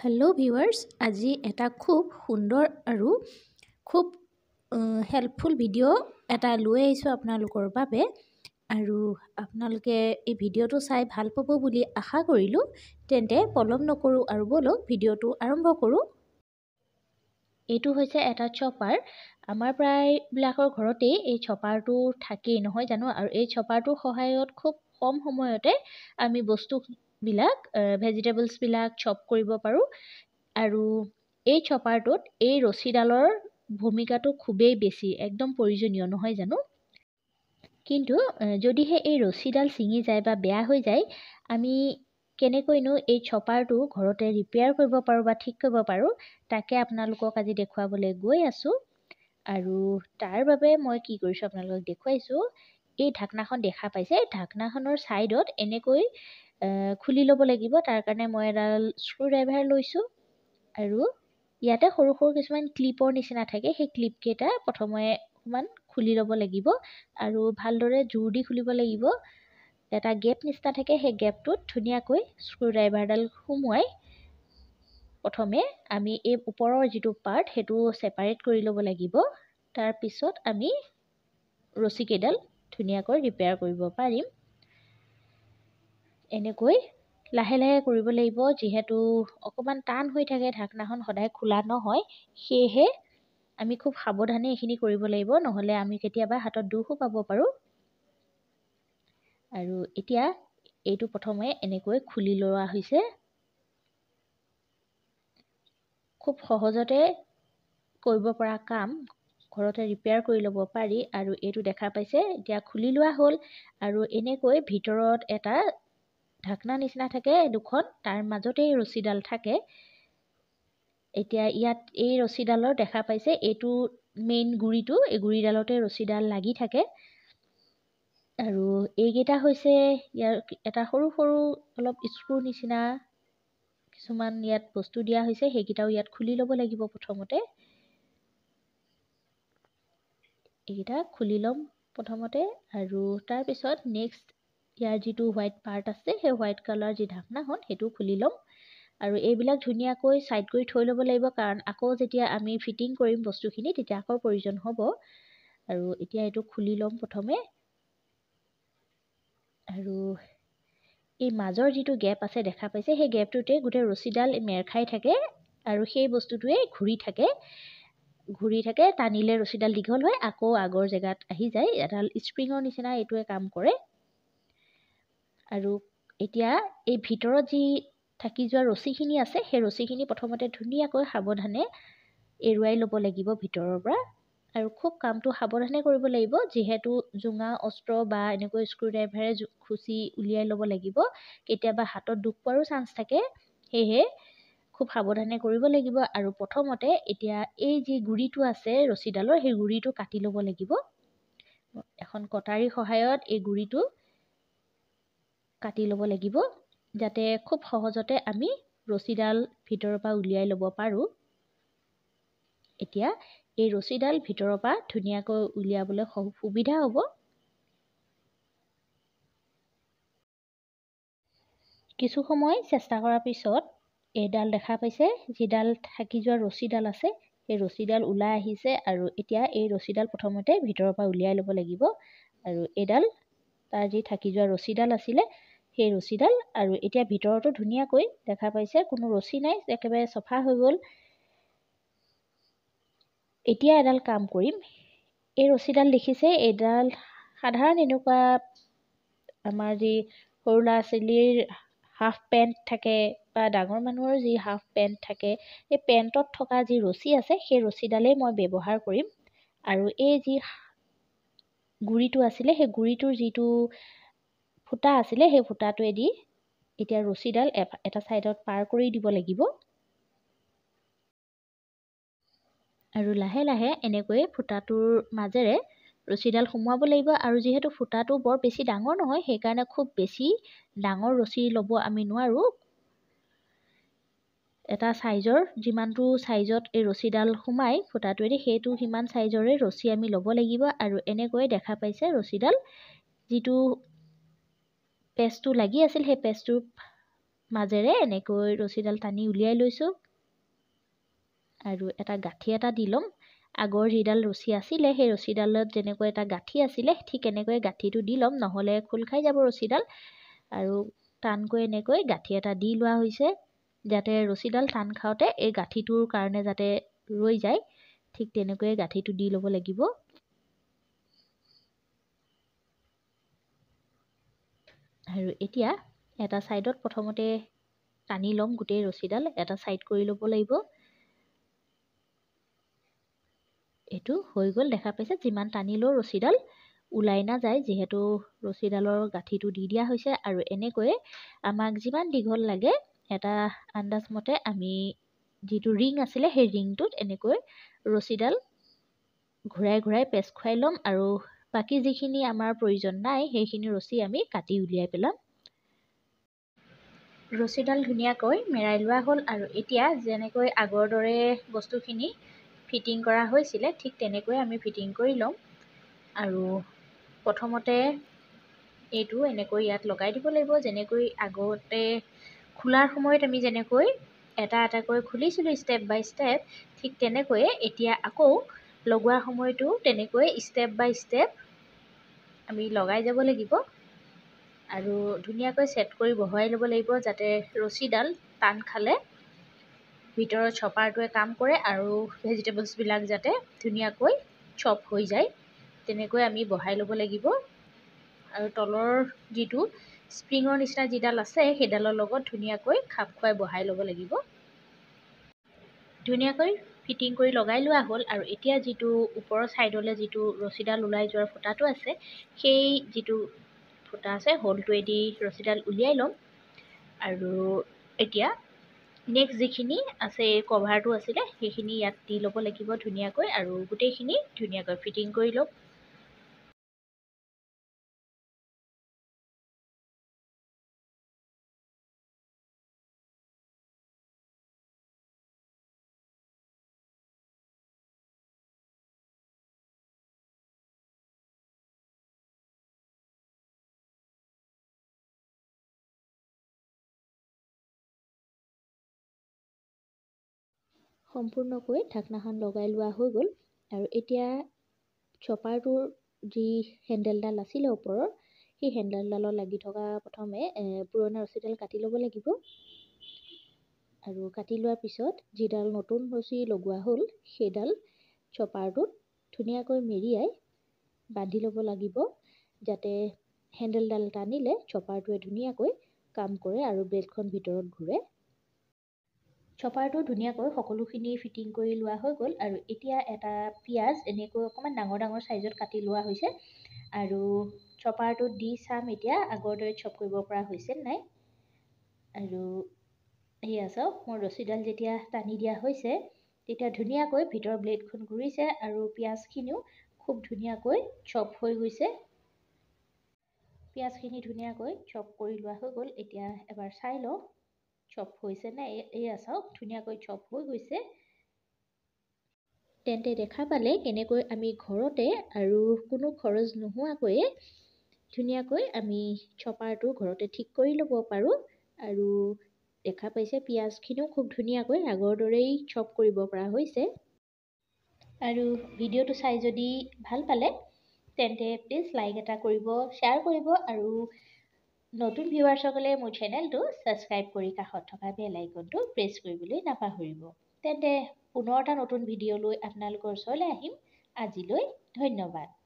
Hello' viewers, আজি এটা খুব সুন্দৰ আৰু খুব হেল্পফুল ভিডিঅ' এটা লৈ আহিছোঁ আপোনালোকৰ বাবে। আৰু আপোনালোকে এই ভিডিঅ'টো চাই ভাল পাব বুলি আশা কৰিলোঁ। তেন্তে পলম নকৰোঁ আৰু ব'লক ভিডিঅ'টো আৰম্ভ কৰোঁ। এইটো হৈছে এটা চপাৰ। আমাৰ প্ৰায়বিলাকৰ ঘৰতেই এই চপাৰটো থাকেই নহয় জানো, আৰু এই চপাৰটোৰ সহায়ত খুব কম সময়তে আমি বস্তুবিলাক ভেজিটেবলছবিলাক চপ কৰিব পাৰোঁ। আৰু এই চপাৰটোত এই ৰছীডালৰ ভূমিকাটো খুবেই বেছি, একদম প্ৰয়োজনীয় নহয় জানো। কিন্তু যদিহে এই ৰছীডাল ছিঙি যায় বা বেয়া হৈ যায়, আমি কেনেকৈনো এই চপাৰটো ঘৰতে ৰিপেয়াৰ কৰিব পাৰোঁ বা ঠিক কৰিব পাৰোঁ, তাকে আপোনালোকক আজি দেখুৱাবলৈ গৈ আছোঁ। আৰু তাৰ বাবে মই কি কৰিছোঁ আপোনালোকক দেখুৱাইছোঁ। এই ঢাকনাখন দেখা পাইছে, ঢাকনাখনৰ ছাইডত এনেকৈ খুলি ল'ব লাগিব। তাৰ কাৰণে মই এডাল স্ক্ৰুড্ৰাইভাৰ লৈছোঁ, আৰু ইয়াতে সৰু সৰু কিছুমান ক্লিপৰ নিচিনা থাকে। সেই ক্লিপকেইটা প্ৰথমে অকণমান খুলি ল'ব লাগিব আৰু ভালদৰে জোৰ দি খুলিব লাগিব। এটা গেপ নিচিনা থাকে, সেই গেপটোত ধুনীয়াকৈ স্ক্ৰুড্ৰাইভাৰডাল সোমোৱাই প্ৰথমে আমি এই ওপৰৰ যিটো পাৰ্ট সেইটো ছেপাৰেট কৰি ল'ব লাগিব। তাৰপিছত আমি ৰছীকেইডাল ধুনীয়াকৈ ৰিপেয়াৰ কৰিব পাৰিম। এনেকৈ লাহে লাহে কৰিব লাগিব, যিহেতু অকণমান টান হৈ থাকে, ঢাকনাখন সদায় খোলা নহয়। সেয়েহে আমি খুব সাৱধানে এইখিনি কৰিব লাগিব, নহ'লে আমি কেতিয়াবা হাতত দুখো পাব পাৰোঁ। আৰু এতিয়া এইটো প্ৰথমে এনেকৈ খুলি লোৱা হৈছে। খুব সহজতে কৰিব পৰা কাম, ঘৰতে ৰিপেয়াৰ কৰি ল'ব পাৰি। আৰু এইটো দেখা পাইছে, এতিয়া খুলি লোৱা হ'ল। আৰু এনেকৈ ভিতৰত এটা ঢাকনা নিচিনা থাকে দুখন, তাৰ মাজতেই ৰছীডাল থাকে। এতিয়া ইয়াত এই ৰছীডালৰ দেখা পাইছে, এইটো মেইন গুৰিটো, এই গুৰিডালতে ৰছীডাল লাগি থাকে। আৰু এইকেইটা হৈছে ইয়াৰ এটা সৰু সৰু অলপ স্ক্ৰু নিচিনা কিছুমান ইয়াত বস্তু দিয়া হৈছে, সেইকেইটাও ইয়াত খুলি ল'ব লাগিব প্ৰথমতে। এইকেইটা খুলি ল'ম প্ৰথমতে, আৰু তাৰপিছত নেক্সট ইয়াৰ যিটো হোৱাইট পাৰ্ট আছে, সেই হোৱাইট কালাৰ যি ঢাকনাখন সেইটো খুলি ল'ম। আৰু এইবিলাক ধুনীয়াকৈ ছাইড কৰি থৈ ল'ব লাগিব, কাৰণ আকৌ যেতিয়া আমি ফিটিং কৰিম বস্তুখিনি, তেতিয়া আকৌ প্ৰয়োজন হ'ব। আৰু এতিয়া এইটো খুলি ল'ম প্ৰথমে। আৰু এই মাজৰ যিটো গেপ আছে দেখা পাইছে, সেই গেপটোতে গোটেই ৰছীডাল মেৰ খাই থাকে, আৰু সেই বস্তুটোৱে ঘূৰি থাকে। টানিলে ৰছীডাল দীঘল হয়, আকৌ আগৰ জেগাত আহি যায়। এডাল স্প্ৰিঙৰ নিচিনা এইটোৱে কাম কৰে। আৰু এতিয়া এই ভিতৰত যি থাকি যোৱা ৰছীখিনি আছে, সেই ৰছীখিনি প্ৰথমতে ধুনীয়াকৈ সাৱধানে এৰুৱাই ল'ব লাগিব ভিতৰৰ পৰা। আৰু খুব কামটো সাৱধানে কৰিব লাগিব, যিহেতু জোঙা অস্ত্ৰ বা এনেকৈ স্ক্ৰুড্ৰাইভাৰে খুচি উলিয়াই ল'ব লাগিব। কেতিয়াবা হাতত দুখ পোৱাৰো চান্স থাকে, সেয়েহে খুব সাৱধানে কৰিব লাগিব। আৰু প্ৰথমতে এতিয়া এই যি গুৰিটো আছে ৰছীডালৰ, সেই গুৰিটো কাটি ল'ব লাগিব। এখন কটাৰীৰ সহায়ত এই গুৰিটো কাটি ল'ব লাগিব, যাতে খুব সহজতে আমি ৰছীডাল ভিতৰৰ পৰা উলিয়াই ল'ব পাৰোঁ। এতিয়া এই ৰছীডাল ভিতৰৰ পৰা ধুনীয়াকৈ উলিয়াবলৈ সুবিধা হ'ব। কিছু সময় চেষ্টা কৰাৰ পিছত এইডাল দেখা পাইছে, যিডাল থাকি যোৱা ৰছীডাল আছে, সেই ৰছীডাল ওলাই আহিছে। আৰু এতিয়া এই ৰছীডাল প্ৰথমতে ভিতৰৰ পৰা উলিয়াই ল'ব লাগিব। আৰু এইডাল তাৰ যি থাকি যোৱা ৰছীডাল আছিলে, সেই ৰছীডাল। আৰু এতিয়া ভিতৰতো ধুনীয়াকৈ দেখা পাইছে, কোনো ৰছী নাই, একেবাৰে চফা হৈ গ'ল। এতিয়া এডাল কাম কৰিম। এই ৰছীডাল দেখিছে, এইডাল সাধাৰণ এনেকুৱা আমাৰ যি সৰু ল'ৰা ছোৱালীৰ হাফ পেণ্ট থাকে বা ডাঙৰ মানুহৰ যি হাফ পেণ্ট থাকে, সেই পেণ্টত থকা যি ৰছী আছে, সেই ৰছীডালেই মই ব্যৱহাৰ কৰিম। আৰু এই যি গুৰিটো আছিলে, সেই গুৰিটোৰ যিটো ফুটা আছিলে, সেই ফুটাটোৱেদি এতিয়া ৰছীডাল এটা ছাইডত পাৰ কৰি দিব লাগিব। আৰু লাহে লাহে এনেকৈ ফুটাটোৰ মাজেৰে ৰছীডাল সোমোৱাব লাগিব। আৰু যিহেতু ফুটাটো বৰ বেছি ডাঙৰ নহয়, সেইকাৰণে খুব বেছি ডাঙৰ ৰছী ল'ব আমি নোৱাৰোঁ। এটা ছাইজৰ, যিমানটো ছাইজত এই ৰছীডাল সোমাই ফুটাটোৱেদি, সেইটো সিমান ছাইজৰে ৰছী আমি ল'ব লাগিব। আৰু এনেকৈ দেখা পাইছে ৰছীডাল যিটো পেষ্টটো লাগি আছিল, সেই পেষ্টটোৰ মাজেৰে এনেকৈ ৰছীডাল টানি উলিয়াই লৈছোঁ আৰু এটা গাঁঠি এটা দি ল'ম আগৰ যিডাল ৰছী আছিলে সেই ৰছীডালত যেনেকৈ এটা গাঁঠি আছিলে ঠিক এনেকৈ গাঁঠিটো দি ল'ম নহ'লে খোল খাই যাব ৰছীডাল আৰু টানকৈ এনেকৈ গাঁঠি এটা দি লোৱা হৈছে যাতে ৰছীডাল টান খাওঁতে এই গাঁঠিটোৰ কাৰণে যাতে ৰৈ যায় ঠিক তেনেকৈ গাঁঠিটো দি ল'ব লাগিব আৰু এতিয়া এটা সাইডত প্ৰথমতে টানি ল'ম গোটেই ৰছীডাল এটা সাইড কৰি ল'ব লাগিব এটো হৈ গ'ল দেখা পাইছে যিমান টানিলেও ৰছীডাল উলাই না যায় যেহেতু ৰছীডালৰ গাঁঠিটো দি দিয়া হৈছে আৰু এনেকৈ আমাক যিমান দীঘল লাগে এটা আন্দাজ মতে আমি যিটো ৰিং আছিলে সেই ৰিংটোত এনেকৈ ৰছীডাল ঘূৰাই ঘূৰাই পেচ খুৱাই ল'ম আৰু বাকি যিখিনি আমাৰ প্ৰয়োজন নাই সেইখিনি ৰছী আমি কাটি উলিয়াই পেলাম ৰছীডাল ধুনীয়াকৈ মেৰাই লোৱা হ'ল আৰু এতিয়া যেনেকৈ আগৰ দৰে বস্তুখিনি ফিটিং কৰা হৈছিলে ঠিক তেনেকৈ আমি ফিটিং কৰি ল'ম আৰু প্ৰথমতে এইটো এনেকৈ ইয়াত লগাই দিব লাগিব যেনেকৈ আগতে খোলাৰ সময়ত আমি যেনেকৈ এটা এটাকৈ খুলিছিলোঁ ষ্টেপ বাই ষ্টেপ ঠিক তেনেকৈয়ে এতিয়া আকৌ লগোৱাৰ সময়তো তেনেকৈ ষ্টেপ বাই ষ্টেপ আমি লগাই যাব লাগিব আৰু ধুনীয়াকৈ সেট কৰি বহুৱাই ল'ব লাগিব যাতে ৰছীডাল টান খালে ভিতৰৰ ছপাৰটোৱে কাম কৰে আৰু ভেজিটেবলছবিলাক যাতে ধুনীয়াকৈ চপ হৈ যায় তেনেকৈ আমি বহাই ল'ব লাগিব আৰু তলৰ যিটো স্প্ৰিঙৰ নিচিনা যিডাল আছে সেইডালৰ লগত ধুনীয়াকৈ খাপ খুৱাই বহাই ল'ব লাগিব ধুনীয়াকৈ ফিটিং কৰি লগাই লোৱা হ'ল আৰু এতিয়া যিটো ওপৰৰ সাইডলৈ যিটো ৰছীডাল ওলাই যোৱাৰ ফুটাটো আছে সেই যিটো ফুটা আছে হোলটোৱেদি ৰছীডাল উলিয়াই ল'ম আৰু এতিয়া নেক্সট যিখিনি আছে কভাৰটো আছিলে সেইখিনি ইয়াত দি ল'ব লাগিব ধুনীয়াকৈ আৰু গোটেইখিনি ধুনীয়াকৈ ফিটিং কৰি ল'ম সম্পূৰ্ণকৈ ঢাকনাখন লগাই লোৱা হৈ গ'ল আৰু এতিয়া চপাৰটোৰ যি হেণ্ডেলডাল আছিলে ওপৰৰ সেই হেণ্ডেলডালত লাগি থকা প্ৰথমে পুৰণা ৰছীডাল কাটি ল'ব লাগিব আৰু কাটি লোৱাৰ পিছত যিডাল নতুন ৰছী লগোৱা হ'ল সেইডাল চপাৰটোত ধুনীয়াকৈ মেৰিয়াই বান্ধি ল'ব লাগিব যাতে হেণ্ডেলডাল টানিলে চপাৰটোৱে ধুনীয়াকৈ কাম কৰে আৰু ব্লেডখন ভিতৰত ঘূৰে চপাৰটো ধুনীয়াকৈ সকলোখিনি ফিটিং কৰি লোৱা হৈ গ'ল আৰু এতিয়া এটা পিঁয়াজ এনেকৈ অকণমান ডাঙৰ ডাঙৰ চাইজত কাটি লোৱা হৈছে আৰু চপাৰটোত দি চাম এতিয়া আগৰ দৰে চপ কৰিব পৰা হৈছে নাই আৰু এয়া চাওক মোৰ ৰছীডাল যেতিয়া টানি দিয়া হৈছে তেতিয়া ধুনীয়াকৈ ভিতৰ ব্লেডখন ঘূৰিছে আৰু পিঁয়াজখিনিও খুব ধুনীয়াকৈ চপ হৈ গৈছে পিঁয়াজখিনি ধুনীয়াকৈ চপ কৰি লোৱা হৈ গ'ল এতিয়া এবাৰ চাই লওঁ চপ হৈছে নে এয়া চাওক ধুনীয়াকৈ চপ হৈ গৈছে তেন্তে দেখা পালে কেনেকৈ আমি ঘৰতে আৰু কোনো খৰচ নোহোৱাকৈয়ে ধুনীয়াকৈ আমি চপাৰটো ঘৰতে ঠিক কৰি ল'ব পাৰোঁ আৰু দেখা পাইছে পিঁয়াজখিনিও খুব ধুনীয়াকৈ আগৰ দৰেই চপ কৰিব পৰা হৈছে আৰু ভিডিঅ'টো চাই যদি ভাল পালে তেন্তে প্লিজ লাইক এটা কৰিব শ্বেয়াৰ কৰিব আৰু নতুন ভিউৱাৰ্ছসকলে মোৰ চেনেলটো ছাবস্ক্ৰাইব কৰি কাষত থকা বেল আইকনটো প্ৰেছ কৰিবলৈ নাপাহৰিব তেন্তে পুনৰ এটা নতুন ভিডিঅ' লৈ আপোনালোকৰ ওচৰলৈ আহিম আজিলৈ ধন্যবাদ